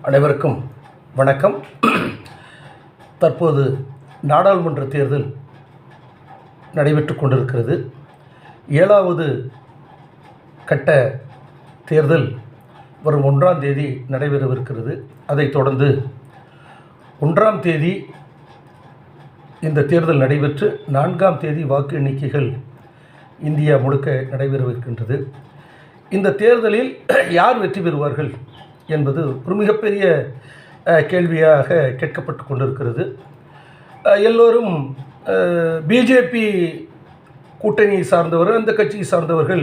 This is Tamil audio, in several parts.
அனைவருக்கும் வணக்கம். தற்போது நாடாளுமன்ற தேர்தல் நடைபெற்று கொண்டிருக்கிறது. 7வது கட்ட தேர்தல் வரும் 1ஆம் தேதி நடைபெறவிருக்கிறது. அதைத் தொடர்ந்து 1ஆம் தேதி இந்த தேர்தல் நடைபெற்று 4ஆம் தேதி வாக்கு எண்ணிக்கைகள் இந்தியா முழுக்க நடைபெறவிருக்கின்றது. இந்த தேர்தலில் யார் வெற்றி பெறுவார்கள் என்பது ஒரு மிகப்பெரிய கேள்வியாக கேட்கப்பட்டு கொண்டிருக்கிறது. எல்லோரும் பிஜேபி கூட்டணியை சார்ந்தவர்கள், அந்த கட்சியை சார்ந்தவர்கள்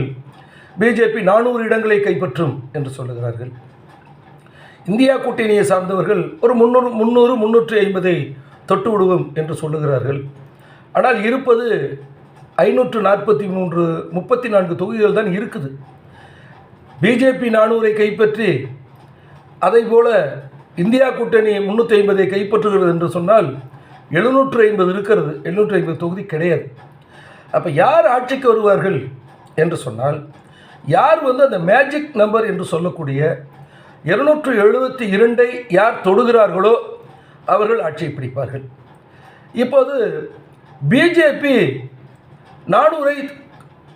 பிஜேபி 400 இடங்களை கைப்பற்றும் என்று சொல்லுகிறார்கள். இந்தியா கூட்டணியை சார்ந்தவர்கள் ஒரு 350 தொட்டு விடுவோம் என்று சொல்லுகிறார்கள். ஆனால் இருப்பது 534 தொகுதிகள் தான் இருக்குது. பிஜேபி 400 கைப்பற்றி அதைப்போல இந்தியா கூட்டணி 350 கைப்பற்றுகிறது என்று சொன்னால் 750 இருக்கிறது. 750 தொகுதி கிடையாது. அப்போ யார் ஆட்சிக்கு வருவார்கள் என்று சொன்னால், யார் அந்த மேஜிக் நம்பர் என்று சொல்லக்கூடிய 272 யார் தொடுகிறார்களோ அவர்கள் ஆட்சியை பிடிப்பார்கள். இப்போது பிஜேபி 400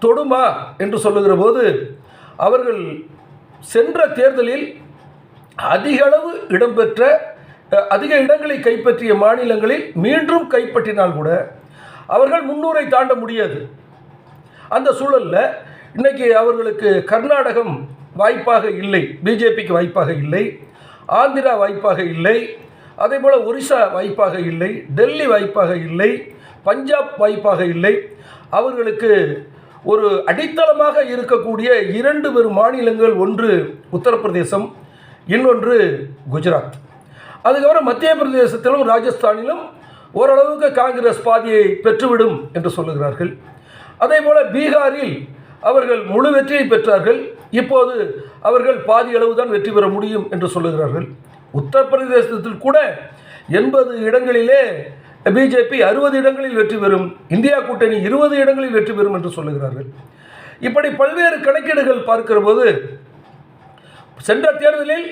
தொடுமா என்று சொல்லுகிற போது, அவர்கள் சென்ற தேர்தலில் அதிக இடங்களை கைப்பற்றிய மாநிலங்களில் மீண்டும் கைப்பற்றினால் கூட அவர்கள் 300 தாண்ட முடியாது. அந்த சூழலில் இன்றைக்கி அவர்களுக்கு கர்நாடகம் வாய்ப்பாக இல்லை, பிஜேபிக்கு வாய்ப்பாக இல்லை, ஆந்திரா வாய்ப்பாக இல்லை, அதேபோல் ஒரிசா வாய்ப்பாக இல்லை, டெல்லி வாய்ப்பாக இல்லை, பஞ்சாப் வாய்ப்பாக இல்லை. அவர்களுக்கு ஒரு அடித்தளமாக இருக்கக்கூடிய 2 பெரும் மாநிலங்கள், ஒன்று உத்தரப்பிரதேசம், இன்னொன்று குஜராத். அதுக்கப்புறம் மத்திய பிரதேசத்திலும் ராஜஸ்தானிலும் ஓரளவுக்கு காங்கிரஸ் பாதியை பெற்றுவிடும் என்று சொல்லுகிறார்கள். அதே போல் பீகாரில் அவர்கள் முழு வெற்றியை பெற்றார்கள். இப்போது அவர்கள் பாதி அளவு தான் வெற்றி பெற முடியும் என்று சொல்லுகிறார்கள். உத்தரப்பிரதேசத்தில் கூட 80 இடங்களிலே பிஜேபி 60 இடங்களில் வெற்றி பெறும், இந்தியா கூட்டணி 20 இடங்களில் வெற்றி பெறும் என்று சொல்லுகிறார்கள். இப்படி பல்வேறு கணக்கீடுகள் பார்க்கிற போது, சென்ற தேர்தலில்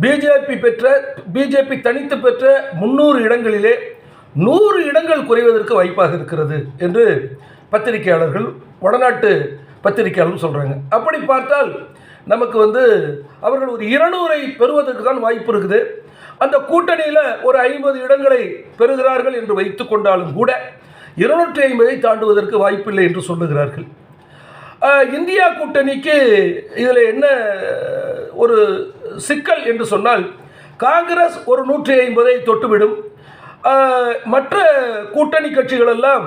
பிஜேபி தனித்து பெற்ற 300 இடங்களிலே 100 இடங்கள் குறைவதற்கு வாய்ப்பாக இருக்கிறது என்று பத்திரிகையாளர்கள், வடநாட்டு பத்திரிகையாளர்கள் சொல்கிறாங்க. அப்படி பார்த்தால் நமக்கு அவர்கள் ஒரு 200 பெறுவதற்கு தான் வாய்ப்பு இருக்குது. அந்த கூட்டணியில் ஒரு 50 இடங்களை பெறுகிறார்கள் என்று வைத்து கொண்டாலும் கூட 250 தாண்டுவதற்கு வாய்ப்பில்லை என்று சொல்லுகிறார்கள். இந்தியா கூட்டணிக்கு இதில் என்ன ஒரு சிக்கல் என்று சொன்னால், காங்கிரஸ் ஒரு 150 தொட்டுவிடும், மற்ற கூட்டணி கட்சிகளெல்லாம்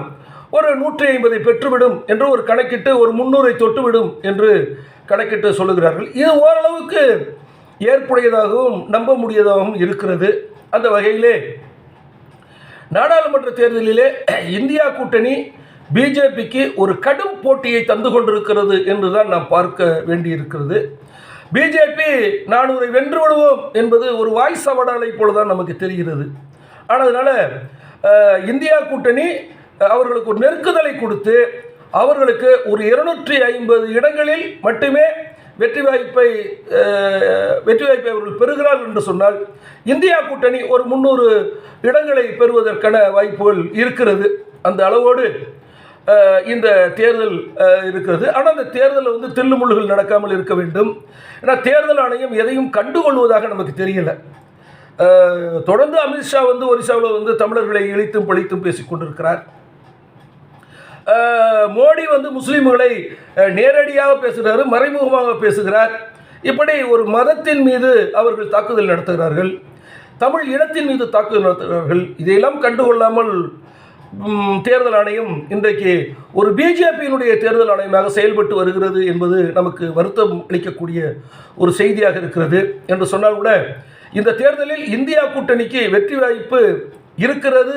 ஒரு 150 பெற்றுவிடும் என்று ஒரு கணக்கிட்டு ஒரு 300 தொட்டுவிடும் என்று கணக்கிட்டு சொல்லுகிறார்கள். இது ஓரளவுக்கு ஏற்புடையதாகவும் நம்ப முடியதாகவும் இருக்கிறது. அந்த வகையிலே நாடாளுமன்ற தேர்தலிலே இந்தியா கூட்டணி பிஜேபிக்கு ஒரு கடும் போட்டியை தந்து கொண்டிருக்கிறது என்று தான் நாம் பார்க்க வேண்டியிருக்கிறது. பிஜேபி 400 வென்று விடுவோம் என்பது ஒரு வாய் சவடாலை போல தான் நமக்கு தெரிகிறது. ஆனால் அதனால் இந்தியா கூட்டணி அவர்களுக்கு ஒரு நெருக்குதலை கொடுத்து அவர்களுக்கு ஒரு 250 இடங்களில் மட்டுமே வெற்றி வாய்ப்பை அவர்கள் பெறுகிறார்கள் என்று சொன்னால், இந்தியா கூட்டணி ஒரு 300 இடங்களை பெறுவதற்கான வாய்ப்புகள் இருக்கிறது. அந்த அளவோடு இந்த தேர்தல் இருக்கிறது. ஆனால் அந்த தேர்தலில் தில்லுமுள்ளுகள் நடக்காமல் இருக்க வேண்டும். ஏன்னா தேர்தல் ஆணையம் எதையும் கண்டுகொள்வதாக நமக்கு தெரியலை. தொடர்ந்து அமித்ஷா ஒரிசாவில் தமிழர்களை இழித்தும் பழித்தும் பேசிக்கொண்டிருக்கிறார். மோடி முஸ்லீம்களை நேரடியாக பேசுகிறார், மறைமுகமாக பேசுகிறார். இப்படி ஒரு மதத்தின் மீது அவர்கள் தாக்குதல் நடத்துகிறார்கள், தமிழ் இனத்தின் மீது தாக்குதல் நடத்துகிறார்கள். இதையெல்லாம் கண்டுகொள்ளாமல் தேர்தல் ஆணையம் இன்றைக்கு ஒரு பிஜேபியினுடைய தேர்தல் ஆணையமாக செயல்பட்டு வருகிறது என்பது நமக்கு வருத்தம் அளிக்கக்கூடிய ஒரு செய்தியாக இருக்கிறது. என்று சொன்னால் கூட இந்த தேர்தலில் இந்தியா கூட்டணிக்கு வெற்றி வாய்ப்பு இருக்கிறது,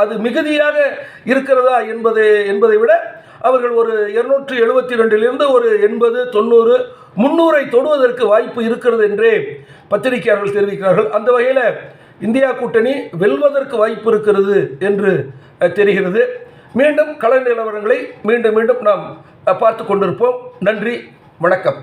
அது மிகுதியாக இருக்கிறதா என்பதை விட அவர்கள் ஒரு 272 ஒரு 80, 90, 300 தொடுவதற்கு வாய்ப்பு இருக்கிறது என்றே பத்திரிகையாளர்கள் தெரிவிக்கிறார்கள். அந்த வகையில் இந்தியா கூட்டணி வெல்வதற்கு வாய்ப்பு இருக்கிறது என்று தெரிகிறது. மீண்டும் கள நிலவரங்களை மீண்டும் நாம் பார்த்து கொண்டிருப்போம். நன்றி, வணக்கம்.